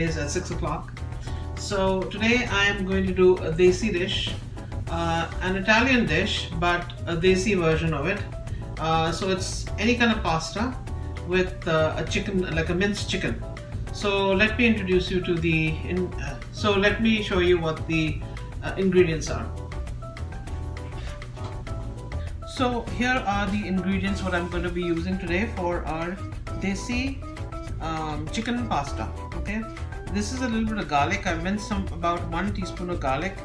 is at 6 o'clock. So today I am going to do a desi dish, an Italian dish, but a desi version of it. So it's any kind of pasta with a chicken, like a minced chicken. So let me introduce you to the. Let me show you what the ingredients are. So here are the ingredients what I'm going to be using today for our desi chicken pasta. Okay, this is a little bit of garlic. I minced about 1 teaspoon of garlic.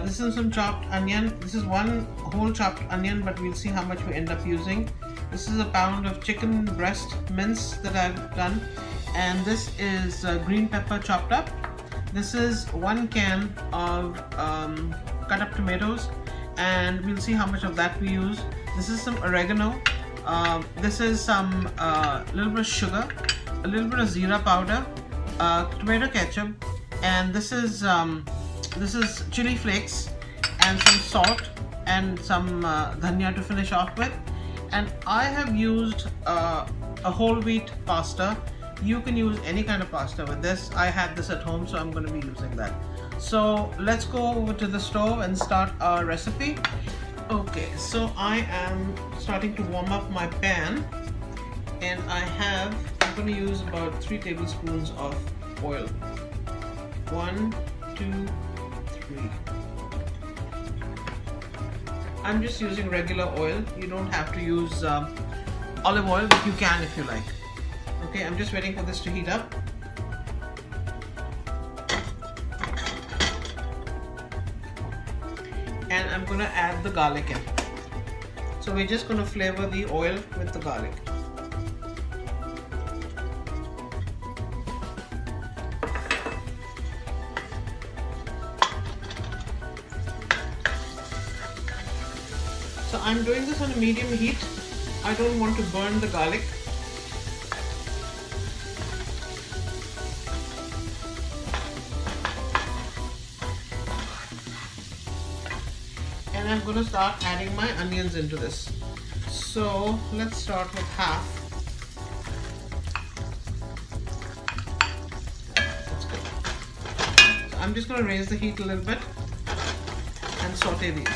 This is some chopped onion. This is one whole chopped onion, but we'll see how much we end up using. This is a pound of chicken breast mince that I've done, and this is green pepper chopped up. This is 1 can of cut up tomatoes, and we'll see how much of that we use. This is some oregano. This is some little bit of sugar, a little bit of zira powder, tomato ketchup, and this is chili flakes and some salt and some dhania to finish off with. And I have used a whole wheat pasta. You can use any kind of pasta with this. I had this at home, so I'm going to be using that. So let's go over to the stove and start our recipe. Okay, so I am starting to warm up my pan, and I'm going to use about 3 tablespoons of oil. 1, 2, 3. I'm just using regular oil. You don't have to use olive oil, but you can if you like. Okay, I'm just waiting for this to heat up. And I'm going to add the garlic in. So we're just going to flavor the oil with the garlic. So I'm doing this on a medium heat. I don't want to burn the garlic. And I'm going to start adding my onions into this. So let's start with half. That's good. So I'm just going to raise the heat a little bit and saute these.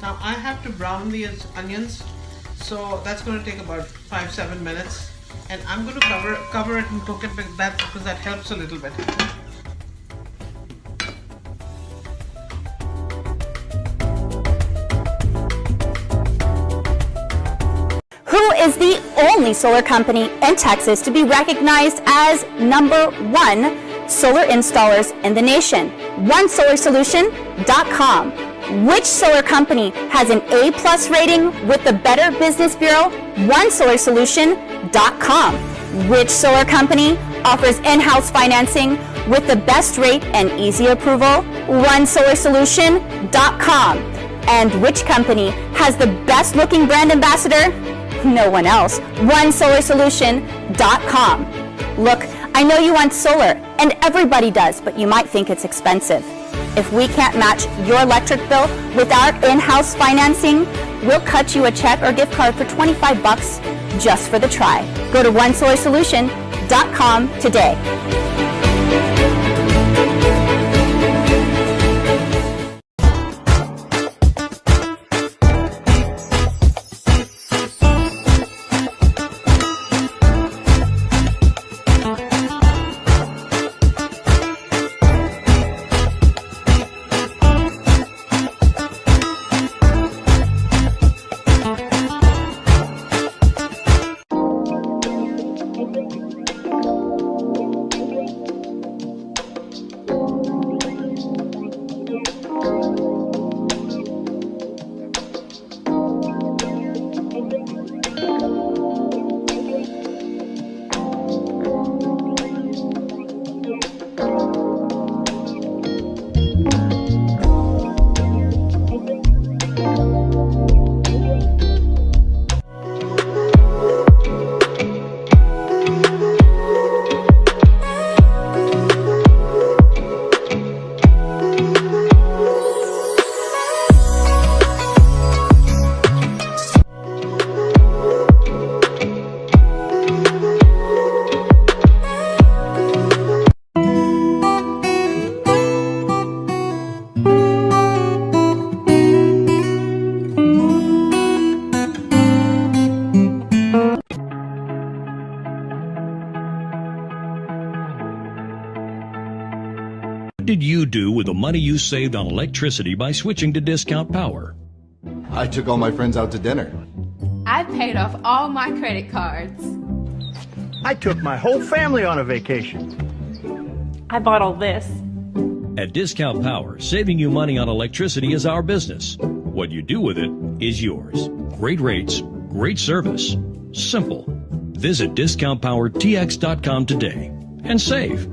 Now I have to brown these onions, so that's going to take about 5-7 minutes, and I'm going to cover it and cook it because that helps a little bit. Who is the only solar company in Texas to be recognized as #1 solar installers in the nation? OneSolarSolution.com. Which solar company has an A+ rating with the Better Business Bureau? OneSolarSolution.com. Which solar company offers in-house financing with the best rate and easy approval? OneSolarSolution.com. And which company has the best looking brand ambassador? No one else. OneSolarSolution.com. Look, I know you want solar, and everybody does, but you might think it's expensive. If we can't match your electric bill with our in-house financing, we'll cut you a check or gift card for $25 just for the try. Go to OneSolarSolution.com today. What did you do with the money you saved on electricity by switching to Discount Power? I took all my friends out to dinner. I paid off all my credit cards. I took my whole family on a vacation. I bought all this. At Discount Power, saving you money on electricity is our business. What you do with it is yours. Great rates, great service. Simple. Visit discountpowertx.com today and save.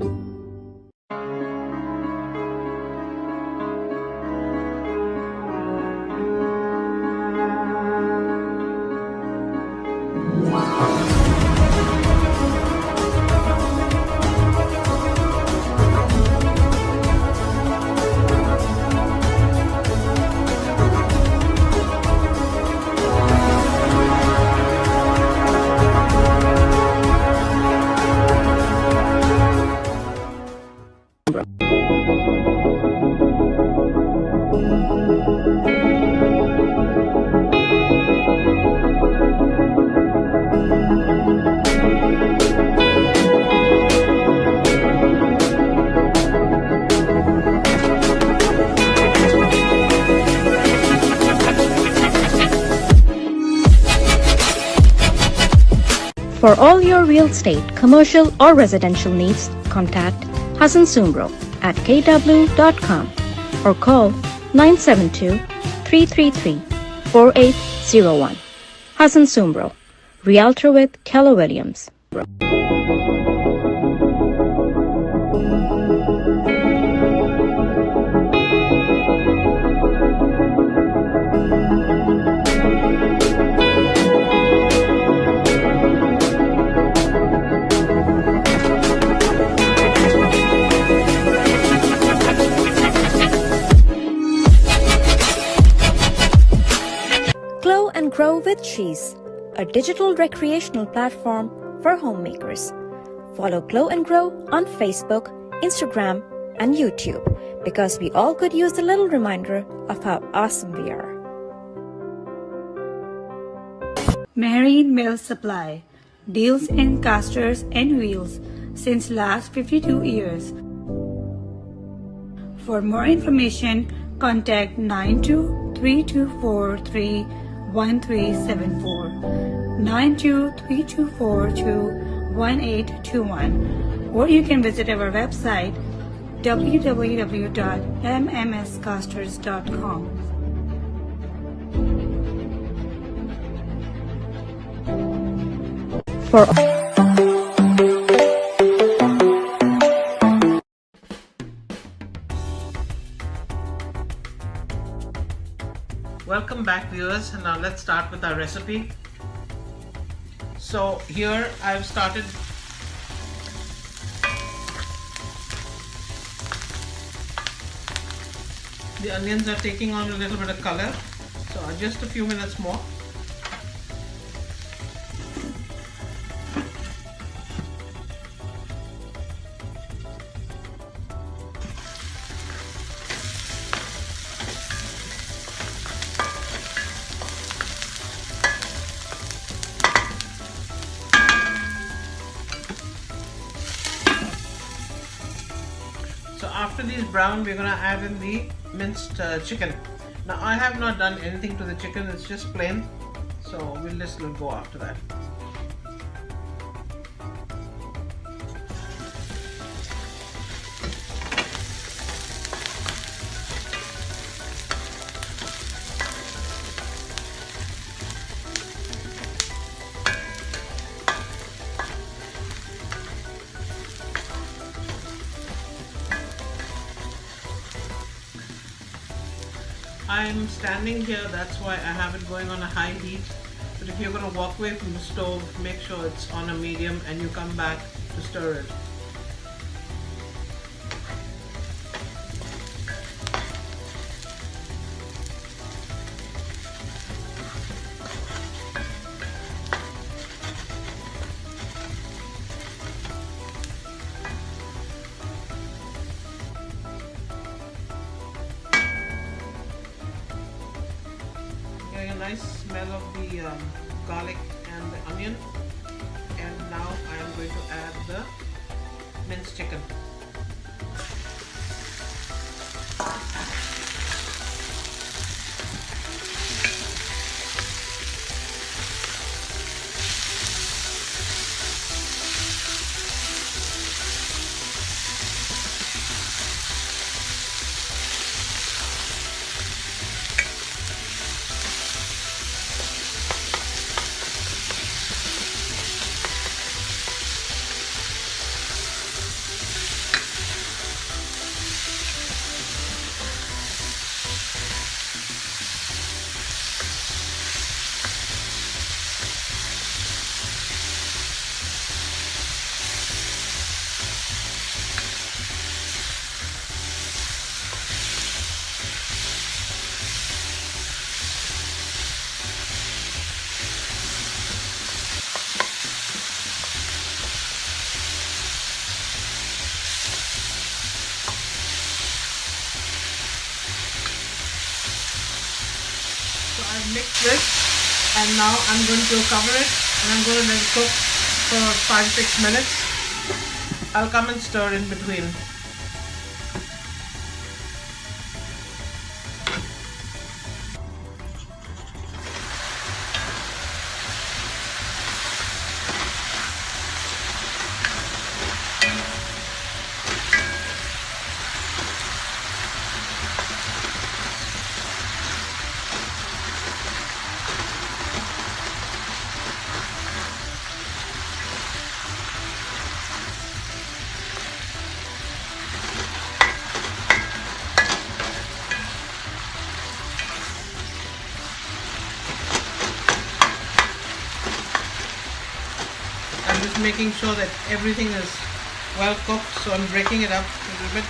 For all your real estate, commercial or residential needs, contact Hassan Sumro at kw.com or call 972-333-4801. Hassan Sumro, Realtor with Keller Williams. Glow and Grow with Cheese, a digital recreational platform for homemakers. Follow Glow and Grow on Facebook, Instagram, and YouTube because we all could use a little reminder of how awesome we are. Marine Mill Supply deals in casters and wheels since last 52 years. For more information, contact 92-3243-1374, 92-3242-1821, or you can visit our website www.mmscasters.com. For Welcome back, viewers, and now let's start with our recipe. So here I've started the onions are taking on a little bit of color, so just a few minutes more. So after these brown, we're going to add in the minced chicken. Now I have not done anything to the chicken, it's just plain, so we'll just go after that. I'm standing here, that's why I have it going on a high heat. But if you're going to walk away from the stove, make sure it's on a medium and you come back to stir it. Getting a nice smell of the garlic and the onion, and now I am going to add the minced chicken. I've mixed this, and now I'm going to cover it and I'm going to let it cook for 5-6 minutes. I'll come and stir in between. I'm just making sure that everything is well cooked, so I'm breaking it up a little bit.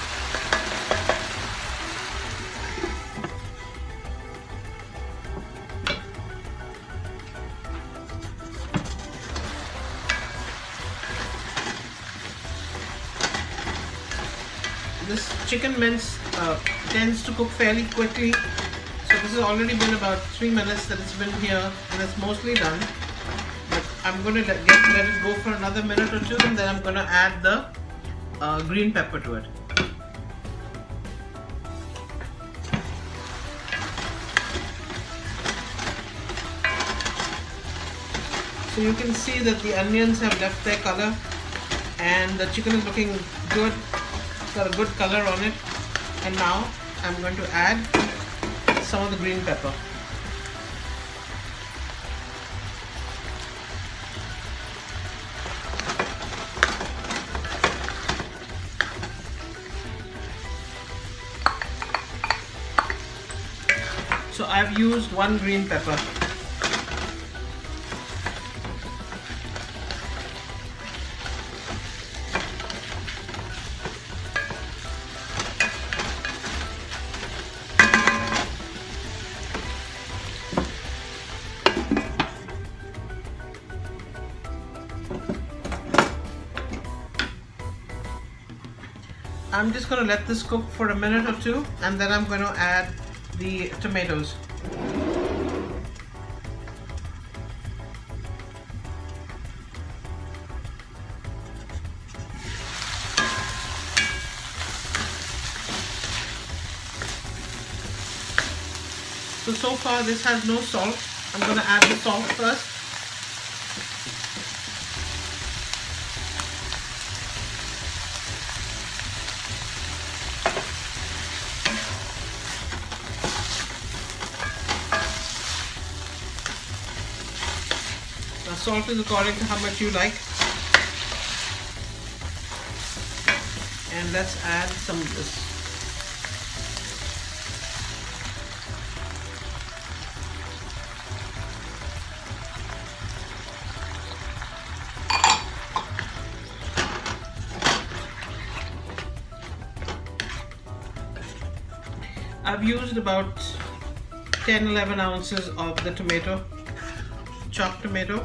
This chicken mince tends to cook fairly quickly, so this has already been about 3 minutes that it's been here and it's mostly done. But I'm going to let it go for another minute or two, and then I'm going to add the green pepper to it. So you can see that the onions have left their color and the chicken is looking good. It's got a good color on it. And now I'm going to add some of the green pepper. So I've used 1 green pepper. I'm just going to let this cook for a minute or two, and then I'm going to add the tomatoes. So far this has no salt. I'm going to add the salt first. Now salt is according to how much you like. And let's add some of this. I've used about 10-11 ounces of the tomato, chopped tomato.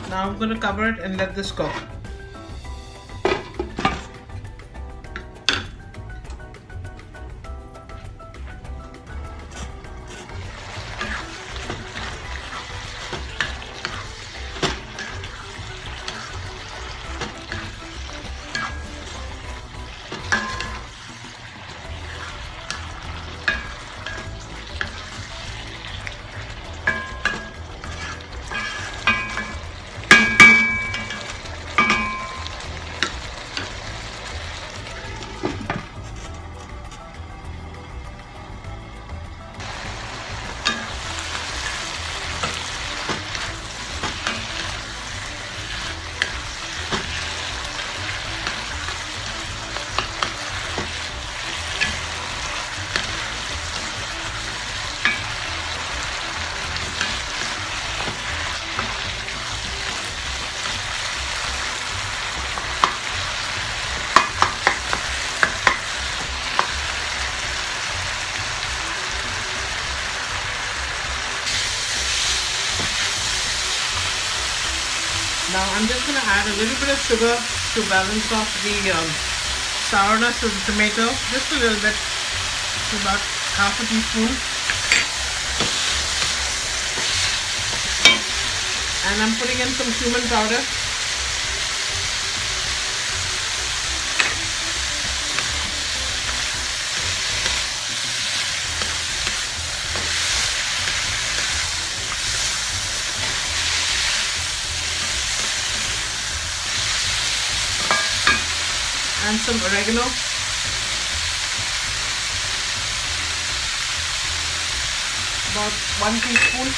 Now I'm going to cover it and let this cook. Now I'm just going to add a little bit of sugar to balance off the sourness of the tomato, just a little bit, to about half a teaspoon. And I'm putting in some cumin powder. And some oregano. About 1 teaspoon.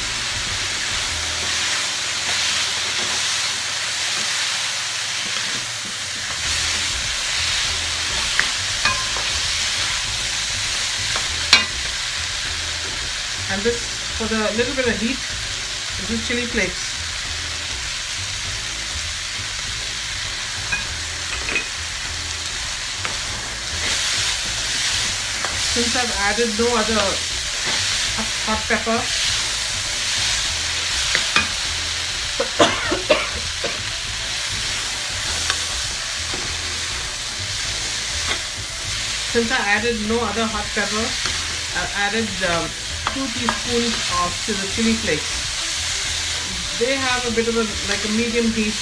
And this, for the little bit of heat, this is chili flakes. Since I've added no other hot pepper, I've added 2 teaspoons of the chili flakes. They have a bit of like a medium heat.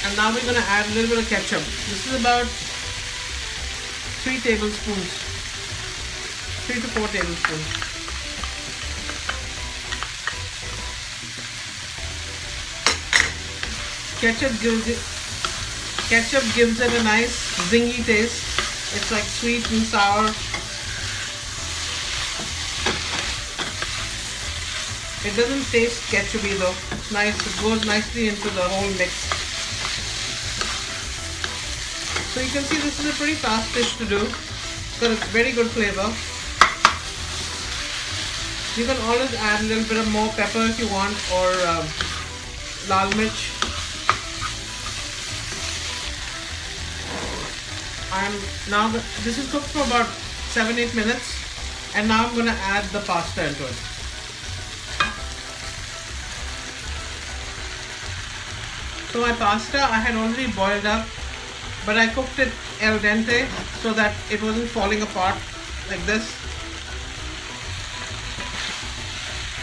And now we're going to add a little bit of ketchup. This is about 3 tablespoons. 3 to 4 tablespoons. Ketchup gives it a nice zingy taste. It's like sweet and sour. It doesn't taste ketchupy though. It's nice. It goes nicely into the whole mix. So you can see this is a pretty fast dish to do. It's got a very good flavor. You can always add a little bit of more pepper if you want, or lal mirch. This is cooked for about 7-8 minutes, and now I'm going to add the pasta into it. So my pasta I had already boiled up, but I cooked it al dente so that it wasn't falling apart like this.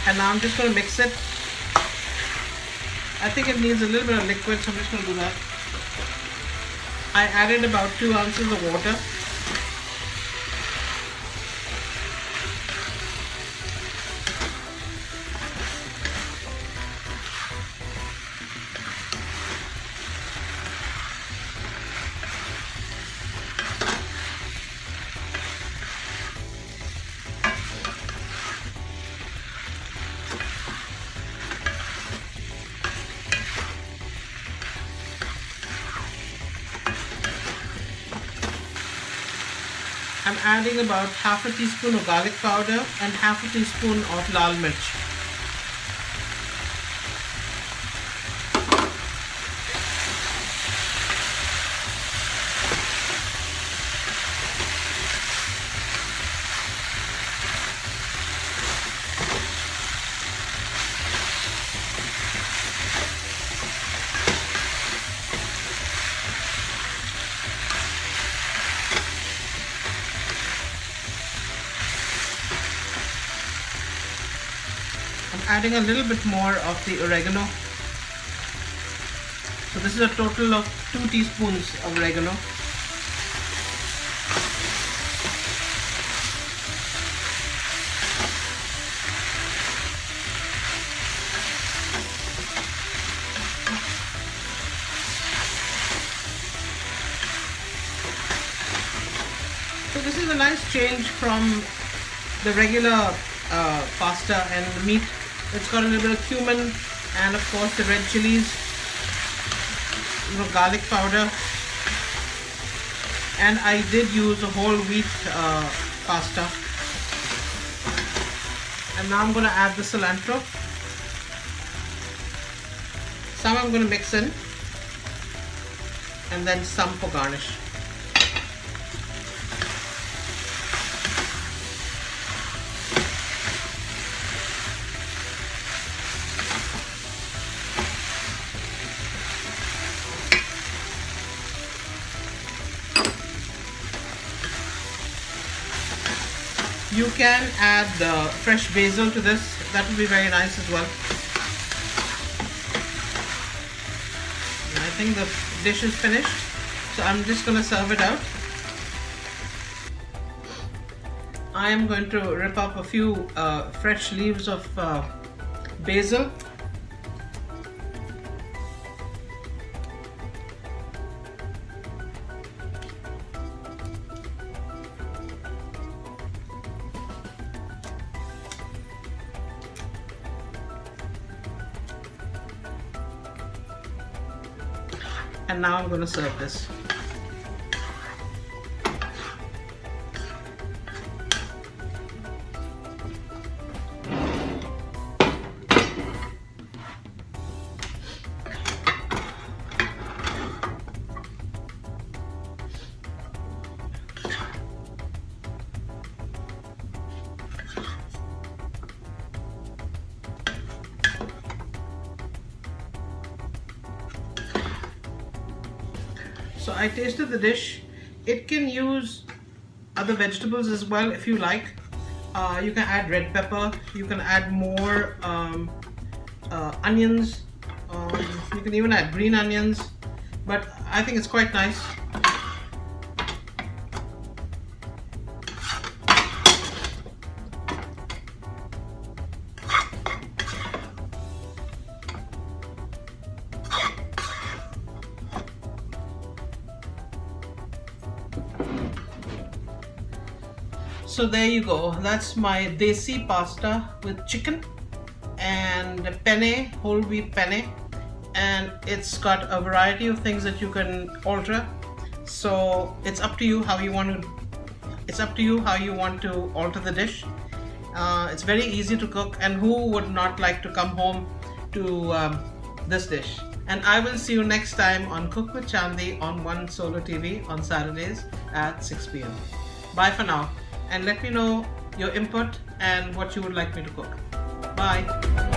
And now I'm just going to mix it. I think it needs a little bit of liquid, so I'm just going to do that. I added about 2 ounces of water. I'm adding about half a teaspoon of garlic powder and half a teaspoon of lal mirch. Adding a little bit more of the oregano. So this is a total of 2 teaspoons of oregano. So this is a nice change from the regular pasta and the meat. It's got a little bit of cumin and of course the red chilies, garlic powder, and I did use a whole wheat pasta. And now I'm going to add the cilantro. Some I'm going to mix in, and then some for garnish. You can add fresh basil to this. That would be very nice as well. And I think the dish is finished, so I'm just going to serve it out. I am going to rip up a few fresh leaves of basil. And now I'm going to serve this. So I tasted the dish. It can use other vegetables as well if you like. You can add red pepper. You can add more onions. You can even add green onions. But I think it's quite nice. So there you go. That's my desi pasta with chicken and penne, whole wheat penne, and it's got a variety of things that you can alter. So it's up to you how you want to. It's up to you how you want to alter the dish. It's very easy to cook, and who would not like to come home to this dish? And I will see you next time on Cook with Chandi on One Solo TV on Saturdays at 6 p.m. Bye for now. And let me know your input and what you would like me to cook. Bye.